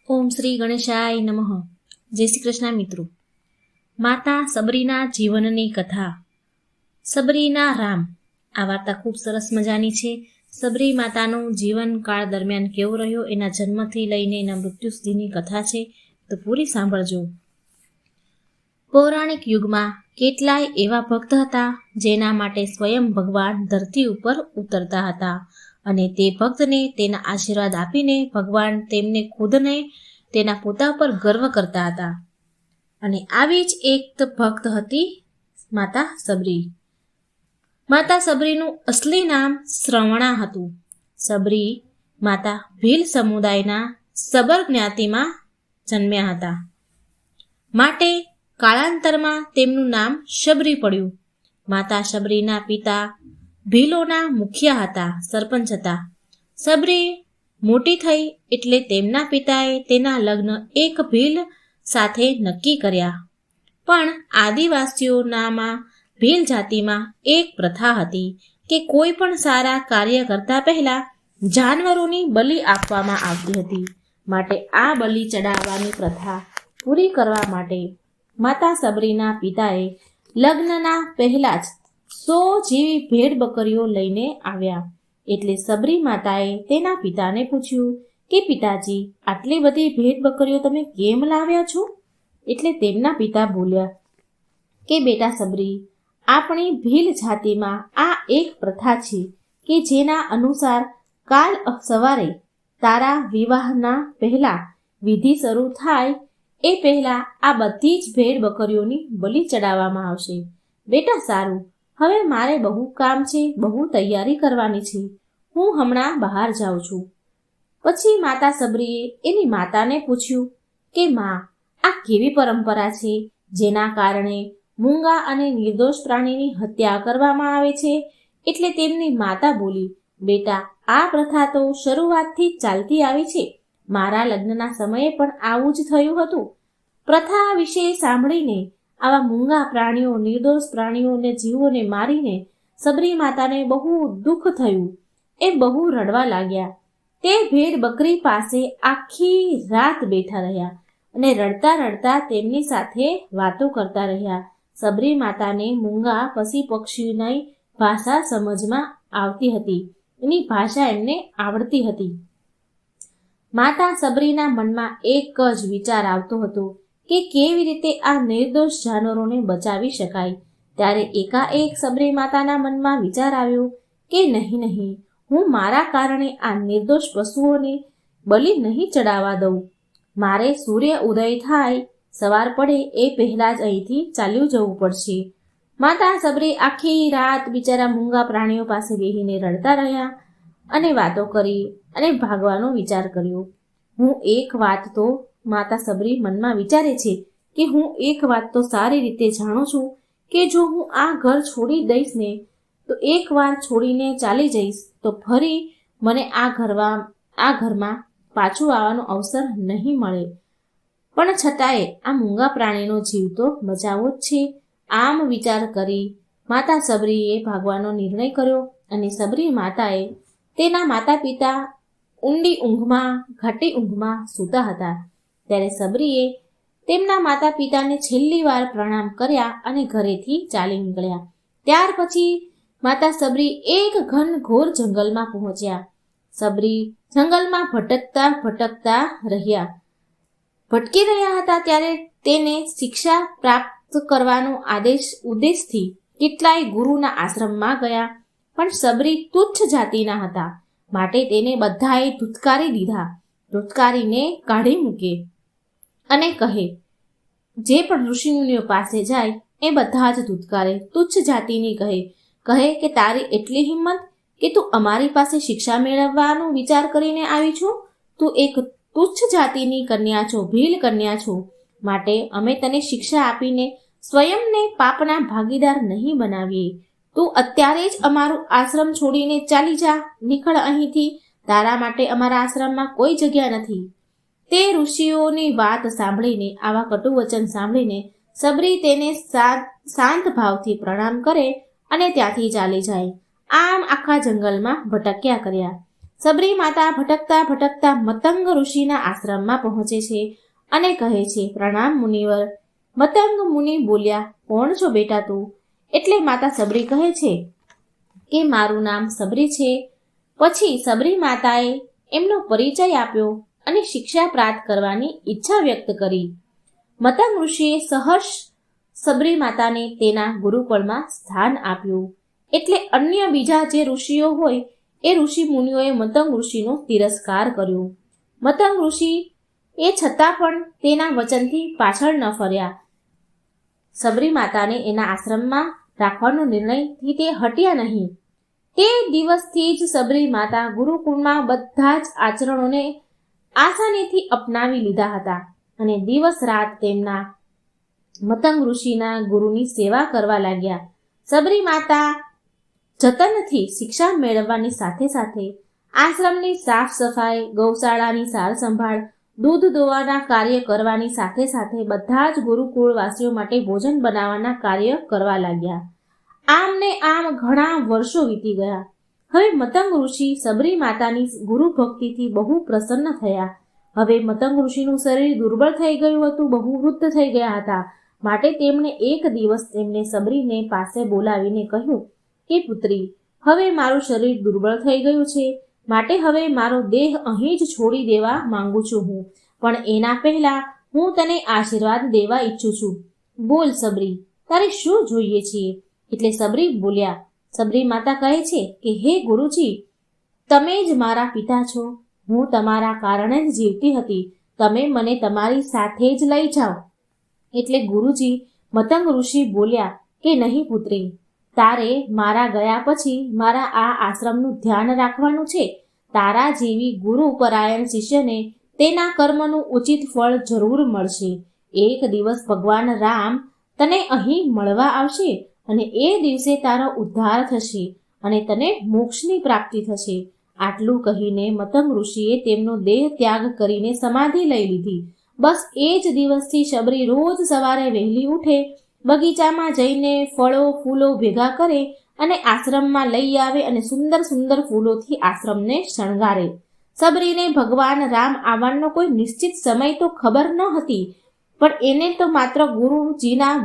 ઓમ શ્રી ગણેશાય નમઃ. જય શ્રી કૃષ્ણ મિત્રો. માતા સબરીના જીવનની કથા. સબરીના રામ. આ વાર્તા ખૂબ સરસ મજાની છે. સબરી માતાનું જીવનકાળ દરમિયાન કેવો રહ્યો, એના જન્મથી લઈને એના મૃત્યુ સુધીની કથા છે, તો પૂરી સાંભળજો. પૌરાણિક યુગમાં કેટલાય એવા ભક્ત હતા જેના માટે સ્વયં ભગવાન ધરતી ઉપર ઉતરતા હતા, અને તે ભક્તને તેના આશીર્વાદ આપીને ભગવાન તેમને ખુદને તેના પોતા પર ગર્વ કરતા હતા. અને આવી જ એક ભક્ત હતી માતા સબરી. માતા સબરીનું અસલી નામ શ્રવણા હતું. સબરી માતા ભીલ સમુદાયના સબર જ્ઞાતિમાં જન્મ્યા હતા, માટે કાળાંતરમાં તેમનું નામ શબરી પડ્યું. માતા શબરીના પિતા ભીલોના મુખિયા હતા, સરપંચ હતા. સબરી મોટી થઈ એટલે તેમના પિતાએ તેના લગ્ન એક ભીલ સાથે નક્કી કર્યા. પણ આદિવાસીઓનામાં ભીલ જાતિમાં એક પ્રથા હતી કે કોઈ પણ સારા કાર્ય કરતા પહેલા જાનવરોની બલિ આપવામાં આવતી હતી. માટે આ બલિ ચડાવવાની પ્રથા પૂરી કરવા માટે માતા સબરીના પિતાએ લગ્નના પહેલા જ 100 જેવી ભેડ બકરીઓ લઈને આવ્યા. એટલે સબરી માતાએ તેના પિતાને પૂછ્યું કે પિતાજી, આટલી બધી ભેડ બકરીઓ તમે કેમ લાવ્યા છો? એટલે તેમના પિતા બોલ્યા કે બેટા સબરી, આપણી ભીલ જાતિમાં આ એક પ્રથા છે કે જેના અનુસાર કાલ સવારે તારા વિવાહના પહેલા વિધિ શરૂ થાય એ પહેલા આ બધી જ ભેડ બકરીઓની બલિ ચડાવવામાં આવશે. બેટા સારું, હવે મારે બહુ કામ છે, બહુ તૈયારી કરવાની છે, હું હમણાં બહાર જાઉં છું. પછી માતા સબરીએ એની માતાને પૂછ્યું કે માં, આ કેવી પરંપરા છે જેના કારણે મૂંગા અને નિર્દોષ પ્રાણીની હત્યા કરવામાં આવે છે? એટલે તેમની માતા બોલી, બેટા, આ પ્રથા તો શરૂઆતથી જ ચાલતી આવી છે. મારા લગ્નના સમયે પણ આવું જ થયું હતું. પ્રથા વિશે સાંભળીને આવા મૂંગા પ્રાણીઓ, નિર્દોષ પ્રાણીઓને જીવોને મારીને સબરી માતાને બહુ દુઃખ થયું. એ બહુ રડવા લાગ્યા. તે ભેડ બકરી પાસે આખી રાત બેઠા રહ્યા અને રડતા રડતા તેમની સાથે વાતો કરતા રહ્યા. સબરી માતાને મૂંગા પશુ પક્ષીની ભાષા સમજમાં આવતી હતી, એની ભાષા એમને આવડતી હતી. માતા સબરીના મનમાં એક જ વિચાર આવતો હતો કે કેવી રીતે આ નિર્દોષ જાનવરોને બચાવી શકાય. ત્યારે એકાએક સબરી માતાના મનમાં વિચાર આવ્યો કે નહીં, હું મારા કારણે આ નિર્દોષ પશુઓને બલિ નહીં ચડાવવા દઉં. મારે સૂર્ય ઉદય થાય, સવાર પડે એ પહેલાં જ અહીંથી ચાલ્યું જવું પડશે. માતા સબરી આખી રાત બિચારા મૂંગા પ્રાણીઓ પાસે બેસીને રડતા રહ્યા અને વાતો કરી અને ભાગવાનો વિચાર કર્યો. માતા સબરી મનમાં વિચારે છે કે હું એક વાત તો સારી રીતે જાણું છું કે જો હું આ ઘર છોડી દઈશ ને, તો એકવાર છોડીને ચાલી જઈશ તો ફરી મને આ ઘરમાં પાછું આવવાનો અવસર નહીં મળે. પણ છતાંય આ મૂંગા પ્રાણીનો જીવ તો બચાવવો જ છે. આમ વિચાર કરી માતા સબરીએ ભાગવાનો નિર્ણય કર્યો અને સબરી માતાએ તેના માતા પિતા ઊંડી ઊંઘમાં, ઘાટી ઊંઘમાં સૂતા હતા. ત્યારે સબરીએ તેમના માતા પિતાને છેલ્લી વાર પ્રણામ કર્યા અને ઘરેથી ચાલી નીકળ્યા. ત્યાર પછી માતા સબરી એક ઘનઘોર જંગલમાં પહોંચ્યા. સબરી જંગલમાં ભટકતા ભટકી રહ્યા હતા. ત્યારે તેને શિક્ષા પ્રાપ્ત કરવાનો ઉદ્દેશથી કેટલાય ગુરુના આશ્રમમાં ગયા. પણ સબરી તુચ્છ જાતિના હતા, માટે તેને બધાએ ધુત્કારી દીધા. ધુત્કારીને કાઢી મૂકે અને કહે, જે પણ ઋષિમુનિઓ પાસે જાય એ બધા જ ધુત્કારે. તુચ્છ જાતિની કહે કે તારી એટલી હિંમત કે તું અમારી પાસે શિક્ષા મેળવવાનો વિચાર કરીને આવી છો? તું એક તુચ્છ જાતિની કન્યા છો, ભીલ કન્યા છો, માટે અમે તને શિક્ષા આપીને સ્વયંને પાપના ભાગીદાર નહીં બનાવીએ. તું અત્યારે જ અમારું આશ્રમ છોડીને ચાલી જા, નીકળ અહીંથી. તારા માટે અમારા આશ્રમમાં કોઈ જગ્યા નથી. તે ઋષિઓની વાત સાંભળીને, આવા કટુ વચન સાંભળીને સબરી તેને શાંત ભાવથી પ્રણામ કરે અને ત્યાંથી ચાલી જાય. આમ આખા જંગલમાં ભટક્યા કર્યા. સબરી માતા ભટકતા ભટકતા મતંગ ઋષિના આશ્રમમાં પહોંચે છે અને કહે છે, પ્રણામ મુનિવર. મતંગ મુનિ બોલ્યા, કોણ છો બેટા તું? એટલે માતા સબરી કહે છે કે મારું નામ સબરી છે. પછી સબરી માતાએ એમનો પરિચય આપ્યો અને શિક્ષા પ્રાપ્ત કરવાની ઈચ્છા વ્યક્ત કરી. મતંગ ઋષિએ સહર્ષ સબરી માતાને તેના ગુરુકુળમાં સ્થાન આપ્યું. એટલે અન્ય બીજા જે ઋષિઓ હોય એ ઋષિ મુનિઓએ મતંગ ઋષિનો તિરસ્કાર કર્યો. મતંગ ઋષિ એ છતાં પણ તેના વચનથી પાછળ ન ફર્યા. સબરી માતાને એના આશ્રમમાં રાખવાનો નિર્ણયથી તે હટ્યા નહીં. તે દિવસથી જ સબરી માતા ગુરુકુળમાં બધા જ આચરણોને આસાનીથી અપનાવી લીધા હતા અને દિવસ રાત તેમના મતંગ ઋષિના ગુરુની સેવા કરવા લાગ્યા. સબરી માતા જતનથી શિક્ષા મેળવવાની સાથે સાથે આશ્રમની સાફ સફાઈ, ગૌશાળાની સાર સંભાળ, દૂધ દોવાના કાર્ય કરવાની સાથે સાથે બધા જ ગુરુકુળવાસીઓ માટે ભોજન બનાવવાના કાર્ય કરવા લાગ્યા. આમ ને આમ ઘણા વર્ષો વીતી ગયા. હવે મતંગ ઋષિ સબરી માતાની ગુરુ ભક્તિથી બહુ પ્રસન્ન થયા. હવે મતંગ ઋષિનું શરીર દુર્બળ થઈ ગયું હતું, બહુ વૃદ્ધ થઈ ગયા હતા. માટે તેમણે એક દિવસ તેમને સબરીને પાસે બોલાવીને કહ્યું કે પુત્રી, હવે મારું શરીર દુર્બળ થઈ ગયું છે, માટે હવે મારો દેહ અહીં જ છોડી દેવા માંગુ છું હું. પણ એના પહેલા હું તને આશીર્વાદ દેવા ઈચ્છું છું. બોલ સબરી, તારે શું જોઈએ છે? એટલે સબરી બોલ્યા. સબરી માતા કહે છે કે હે ગુરુજી, તમે જ મારા પિતા છો. હું તમારા કારણે જ જીવતી હતી. તમે મને તમારી સાથે જ લઈ જાઓ. એટલે ગુરુજી મતંગ ઋષિ બોલ્યા કે નહીં પુત્રી, તારે મારા ગયા પછી મારા આ આશ્રમનું ધ્યાન રાખવાનું છે. તારા જેવી ગુરુ પરાયણ શિષ્યને તેના કર્મનું ઉચિત ફળ જરૂર મળશે. એક દિવસ ભગવાન રામ તને અહીં મળવા આવશે અને એ દિવસે તારો ઉદ્ધાર થશે અને તને મોક્ષની પ્રાપ્તિ થશે. આટલું કહીને મતંગ ઋષિએ તેમનો દેહ ત્યાગ કરીને સમાધિ લઈ લીધી. બસ એ જ દિવસથી સબરી રોજ સવારે વહેલી ઉઠે, બગીચામાં જઈને ફળો ફૂલો ભેગા કરે અને આશ્રમમાં લઈ આવે અને સુંદર સુંદર ફૂલોથી આશ્રમને શણગારે. સબરીને ભગવાન રામ આવવાનો કોઈ નિશ્ચિત સમય તો ખબર ન હતી, પણ એને તો માત્ર ગુરુજીના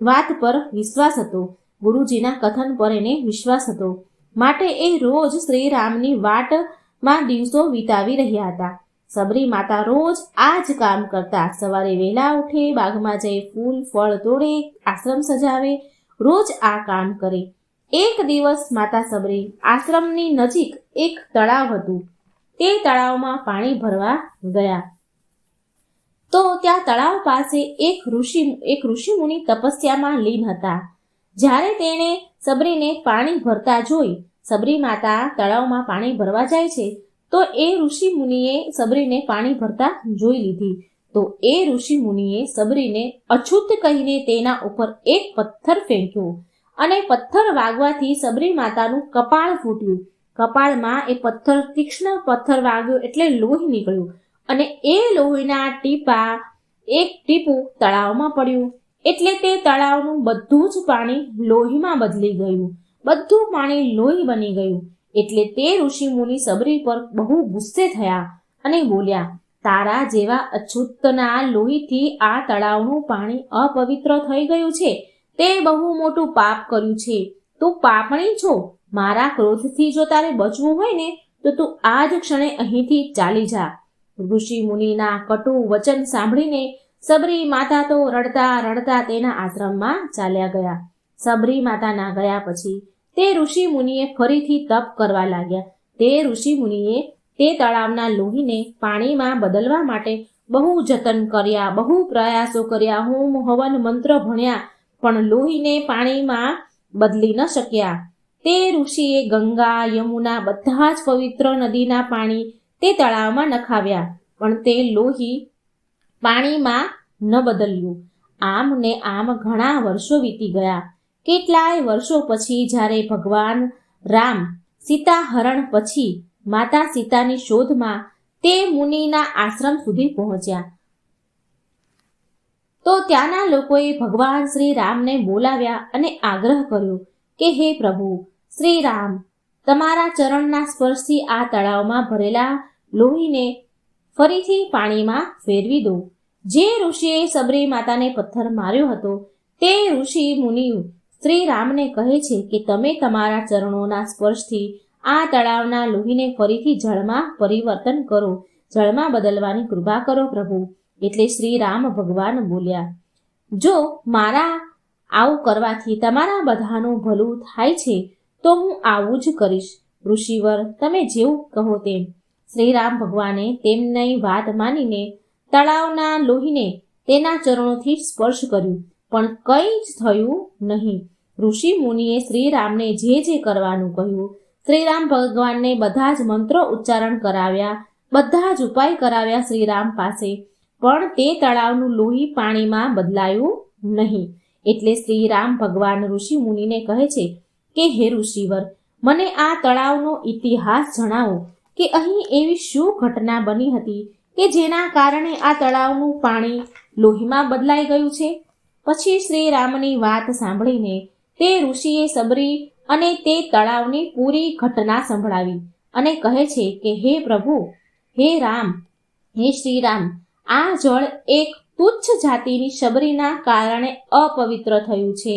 વાત પર વિશ્વાસ હતો. ગુરુજીના કથન પર એને વિશ્વાસ હતો. માટે એ રોજ શ્રી રામની વાટમાં દિવસો વિતાવી રહ્યા હતા. સબરી માતા રોજ આ જ કામ કરતા. સવારે વહેલા ઉઠે, બાગમાં જઈ ફૂલ ફળ તોડે, આશ્રમ સજાવે, રોજ આ કામ કરે. એક દિવસ માતા સબરી આશ્રમની નજીક એક તળાવ હતું. તે તળાવમાં પાણી ભરવા ગયા તો ત્યાં તળાવ પાસે એક ઋષિ મુનિ તપસ્યામાં લીન હતા. જ્યારે તેણે સબરીને પાણી ભરતા જોઈ, સબરી માતા તળાવમાં પાણી ભરવા જાય છે તો એ ઋષિ મુનિએ સબરીને પાણી ભરતા જોઈ લીધી. તો એ ઋષિ મુનિએ સબરીને અછૂત કહીને તેના ઉપર એક પથ્થર ફેંક્યો અને પથ્થર વાગવાથી સબરી માતાનું કપાળ ફૂટ્યું. કપાળમાં એ તીક્ષ્ણ પથ્થર વાગ્યો એટલે લોહી નીકળ્યું અને એ લોહીના એક ટીપું તળાવમાં પડ્યું. એટલે તે તળાવનું બધું જ પાણી લોહીમાં બદલી ગયું. બધું પાણી લોહી બની ગયું. એટલે તે ઋષિ મુનિ સબરી પર બહુ ગુસ્સે થયા અને બોલ્યા, તારા જેવા અછૂતના લોહીથી આ તળાવનું પાણી અપવિત્ર થઈ ગયું છે. તે બહુ મોટું પાપ કર્યું છે. તું પાપણી છો. મારા ક્રોધથી જો તારે બચવું હોય ને તો તું આ જ ક્ષણે અહીંથી ચાલી જા. ઋષિ મુનિના કટુ વચન સાંભળીને સબરી માતા તો રડતા રડતા તેના આશ્રમમાં ચાલ્યા ગયા. સબરી માતાના ગયા પછી તે ઋષિ મુનિએ ફરીથી તપ કરવા લાગ્યા. તે ઋષિ મુનિએ તે તળાવના લોહીને પાણીમાં બદલવા માટે બહુ જતન કર્યા, બહુ પ્રયાસો કર્યા, હોમ હવન મંત્ર ભણ્યા, પણ લોહીને પાણીમાં બદલી ન શક્યા. તે ઋષિએ ગંગા, યમુના બધા જ પવિત્ર નદીના પાણી તે તળાવમાં નખાવ્યા, પણ તે લોહી પાણીમાં ન બદલ્યું. આમ ને આમ ઘણા વર્ષો વીતી ગયા. કેટલાય વર્ષો પછી જ્યારે ભગવાન રામ સીતા હરણ પછી માતા સીતાની શોધમાં તે મુનિના આશ્રમ સુધી પહોંચ્યા તો ત્યાંના લોકોએ ભગવાન શ્રી રામને બોલાવ્યા અને આગ્રહ કર્યો કે હે પ્રભુ શ્રી રામ, તમારા ચરણના સ્પર્શથી આ તળાવમાં ભરેલા લોહીને ફરીથી પાણીમાં ફેરવી દો. જે ઋષિએ સબરી માતાને પથ્થર માર્યો હતો તે ઋષિ મુનિ શ્રી રામને કહે છે કે તમે તમારા ચરણોના સ્પર્શથી આ તળાવના લોહીને ફરીથી જળમાં પરિવર્તન કરો, જળમાં બદલવાની કૃપા કરો પ્રભુ. એટલે શ્રી રામ ભગવાન બોલ્યા, જો મારા આવું કરવાથી તમારા બધાનું ભલું થાય છે તો હું આવું જ કરીશ. ઋષિવર, તમે જેવું કહો તેમ. શ્રી રામ ભગવાને તેમની વાત માનીને તળાવના લોહીને તેના ચરણોથી સ્પર્શ કર્યું, પણ કંઈ જ થયું નહીં. ઋષિ મુનિએ શ્રી રામને જે કરવાનું કહ્યું, શ્રી રામ ભગવાનને બધા જ મંત્રો ઉચ્ચારણ કરાવ્યા, બધા જ ઉપાય કરાવ્યા શ્રી રામ પાસે, પણ તે તળાવનું લોહી પાણીમાં બદલાયું નહીં. એટલે શ્રી રામ ભગવાન ઋષિ મુનિને કહે છે કે હે ઋષિવર, મને આ તળાવનો ઇતિહાસ જણાવો કે અહીં એવી શું ઘટના બની હતી કે જેના કારણે આ તળાવનું પાણી લોહીમાં બદલાઈ ગયું છે. પછી શ્રી રામની વાત સાંભળીને તે ઋષિએ સબરી અને તે તળાવની પૂરી ઘટના સંભળાવી અને કહે છે કે હે પ્રભુ, હે રામ, હે શ્રી રામ, આ જળ એક તુચ્છ જાતિની શબરીના કારણે અપવિત્ર થયું છે.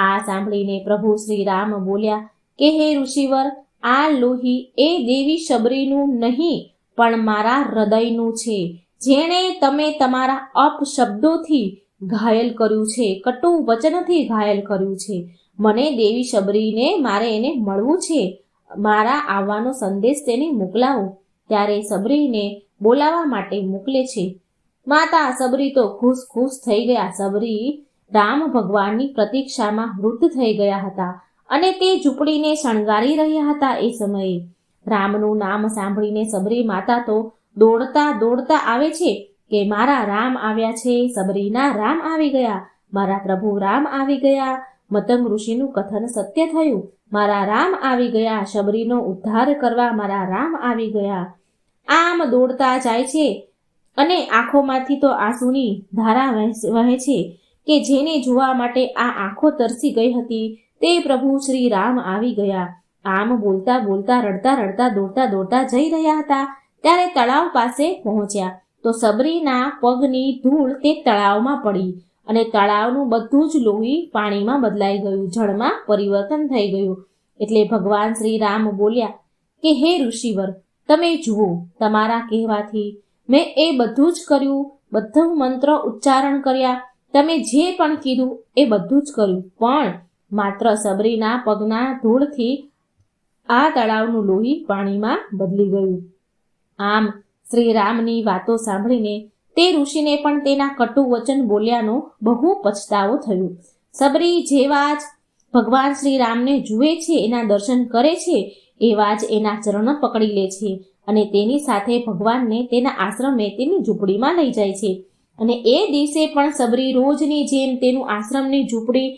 આ સાંભળીને પ્રભુ શ્રી રામ બોલ્યા કે હે ઋષિવર, આ લોહી એ દેવી શબરીનું નહીં પણ મારા હૃદયનું છે, જેણે તમે તમારા અપશબ્દોથી ઘાયલ કર્યું છે, કટુ વચનથી ઘાયલ કર્યું છે. મને દેવી શબરીને મારે એને મળવું છે, મારા આવવાનો સંદેશ તેને મોકલાવો. ત્યારે સબરીને બોલાવવા માટે મોકલે છે. માતા સબરી તો ખુશ થઈ ગયા. સબરી રામ ભગવાનની પ્રતીક્ષામાં વૃદ્ધ થઈ ગયા હતા અને તે ઝૂંપડીને શણગારી રહ્યા હતા. એ સમયે રામનું નામ સાંભળીને સબરી માતા તો દોડતા આવે છે કે મારા રામ આવ્યા છે, સબરીના રામ આવી ગયા, મારા પ્રભુ રામ આવી ગયા, મતંગ ઋષિનું કથન સત્ય થયું, મારા રામ આવી ગયા, શબરીનો ઉદ્ધાર કરવા મારા રામ આવી ગયા. આમ દોડતા જાય છે અને આંખોમાંથી તો આંસુની ધારા વહે છે કે જેને જોવા માટે આ આંખો તરસી ગઈ હતી તે પ્રભુ શ્રી રામ આવી ગયા. આમ બોલતા રડતા દોડતા જઈ રહ્યા હતા. ત્યારે તળાવ પાસે પહોંચ્યા તો સબરીના પગની ધૂળ તે તળાવમાં પડી અને તળાવનું બધું જ લોહી પાણીમાં બદલાઈ ગયું, જળમાં પરિવર્તન થઈ ગયું. એટલે ભગવાન શ્રી રામ બોલ્યા કે હે ઋષિવર, તમે જુઓ, તમારા કહેવાથી મેં એ બધું જ કર્યું, બધું મંત્ર ઉચ્ચારણ કર્યા, તમે જે પણ કીધું એ બધું જ કર્યું, પણ માત્ર સબરીના પગના ધૂળથી આ તળાવનું લોહી પાણીમાં બદલી ગયું. આમ શ્રી રામની વાતો સાંભળીને તે ઋષિને પણ તેના કટુ વચન બોલ્યાનો બહુ પછતાવો થયો. સબરી જેવા જ ભગવાન શ્રી રામને જુએ છે, એના દર્શન કરે છે, એવા જ એના ચરણ પકડી લે છે અને તેની સાથે ભગવાનને તેના આશ્રમે તેની ઝૂંપડીમાં લઈ જાય છે. અને એ દિવસે પણ સબરી રોજની જેમ તેનું આશ્રમની ઝૂંપડી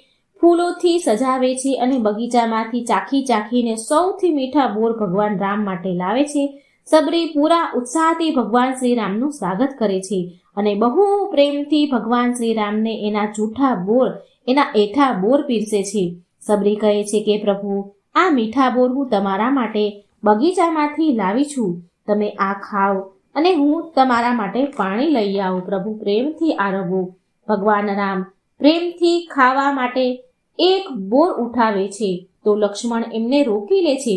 ફૂલોથી સજાવે છે અને બગીચામાંથી ચાખીને સૌથી મીઠા બોર ભગવાન રામ માટે લાવે છે. સબરી પૂરા ઉત્સાહથી ભગવાન શ્રી રામનું સ્વાગત કરે છે અને બહુ પ્રેમથી ભગવાન શ્રી રામને એના એઠા બોર પીરસે છે. સબરી કહે છે કે પ્રભુ, આ મીઠા બોર હું તમારા માટે બગીચામાંથી લાવી છું, તમે આ ખાઓ અને હું તમારા માટે પાણી લઈ આવું. પ્રભુ પ્રેમથી આરગો. ભગવાન રામ પ્રેમથી ખાવા માટે એક બોર ઉઠાવે છે તો લક્ષ્મણ એમને રોકી લે છે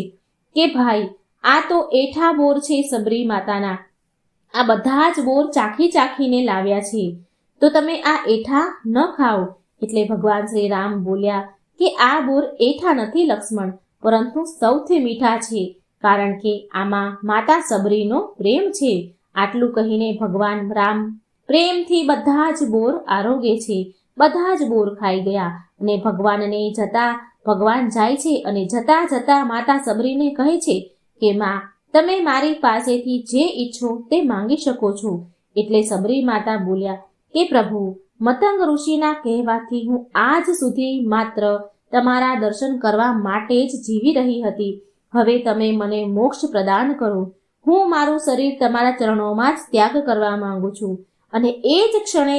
કે ભાઈ, આ તો એઠા બોર છે સબરી માતાના, આ બધા જ બોર ચાખીને લાવ્યા છે, તો તમે આ એઠા ન ખાઓ. એટલે ભગવાન શ્રી રામ બોલ્યા કે આ બોર એઠા નથી લક્ષ્મણ, પરંતુ સૌથી મીઠા છે, કારણ કે આમાં માતા સબરીનો પ્રેમ છે. આટલું કહીને ભગવાન રામ પ્રેમથી બધા જ બોર આરોગે છે. બધા જ બોર ખાઈ ગયા અને ભગવાન જાય છે અને જતા માતા સબરીને કહે છે કે માં, તમે મારી પાસેથી જે ઈચ્છો તે માંગી શકો છો. એટલે સબરી માતા બોલ્યા કે પ્રભુ, મતંગ ઋષિના કહેવાથી હું આજ સુધી માત્ર તમારા દર્શન કરવા માટે જ જીવી રહી હતી. હવે તમે મને મોક્ષ પ્રદાન કરો. હું મારું શરીર તમારા ચરણોમાં જ ત્યાગ કરવા માંગુ છું. અને એ જ ક્ષણે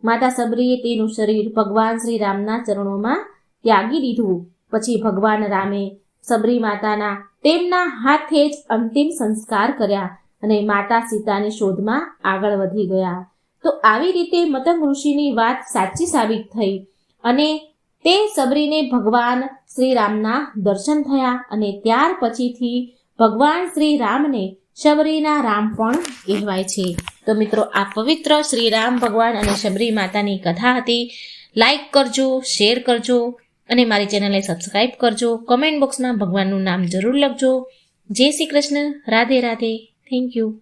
માતા સબરીએ તેનું શરીર ભગવાન શ્રી રામના ચરણોમાં ત્યાગી દીધું. પછી ભગવાન રામે સબરી માતાના તેમના હાથે જ અંતિમ સંસ્કાર કર્યા અને માતા સીતાની શોધમાં આગળ વધી ગયા. તો આવી રીતે મતંગ ઋષિની વાત સાચી સાબિત થઈ અને તે સબરીને ભગવાન શ્રી રામના દર્શન થયા અને ત્યાર પછીથી ભગવાન શ્રી રામને શબરીના રામ પણ કહેવાય છે. તો મિત્રો, આ પવિત્ર શ્રી રામ ભગવાન અને શબરી માતાની કથા હતી. લાઈક કરજો, શેર કરજો અને મારી ચેનલને સબસ્ક્રાઈબ કરજો. કમેન્ટ બોક્સમાં ભગવાનનું નામ જરૂર લખજો. જય શ્રી કૃષ્ણ. રાધે રાધે. Thank you.